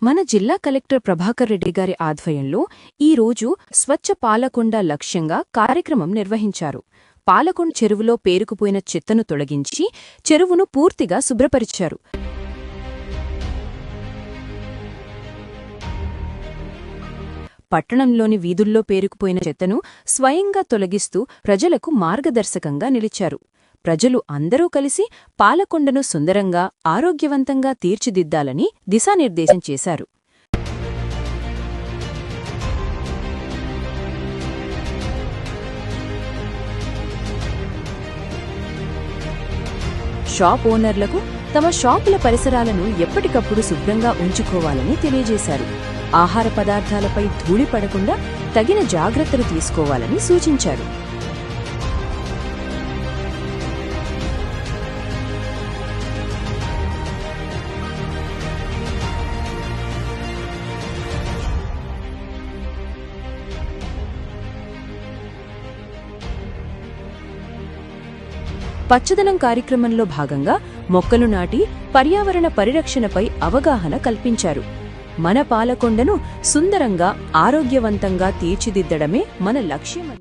మన జిల్లా కలెక్టర్ ప్రభాకర్ రెడ్డి గారి ఆధ్వర్యంలో ఈరోజు స్వచ్ఛ పాలకొండ లక్ష్యంగా కార్యక్రమం నిర్వహించారు. పాలకొండ చెరువులో పేరుకుపోయిన చెత్తను తొలగించి చెరువును పూర్తిగా శుభ్రపరిచారు. పట్టణంలోని వీధుల్లో పేరుకుపోయిన చెత్తను స్వయంగా తొలగిస్తూ ప్రజలకు మార్గదర్శకంగా నిలిచారు. ప్రజలు అందరూ కలిసి పాలకొండను సుందరంగా, ఆరోగ్యవంతంగా తీర్చిదిద్దాలని దిశానిర్దేశం చేశారు. షాప్ ఓనర్లకు తమ షాపుల పరిసరాలను ఎప్పటికప్పుడు శుభ్రంగా ఉంచుకోవాలని తెలియజేశారు. ఆహార పదార్థాలపై ధూళి పడకుండా తగిన జాగ్రత్తలు తీసుకోవాలని సూచించారు. పచ్చదనం కార్యక్రమంలో భాగంగా మొక్కలు నాటి పర్యావరణ పరిరక్షణపై అవగాహన కల్పించారు. మన పాలకొండను సుందరంగా, ఆరోగ్యవంతంగా తీర్చిదిద్దడమే మన లక్ష్యమని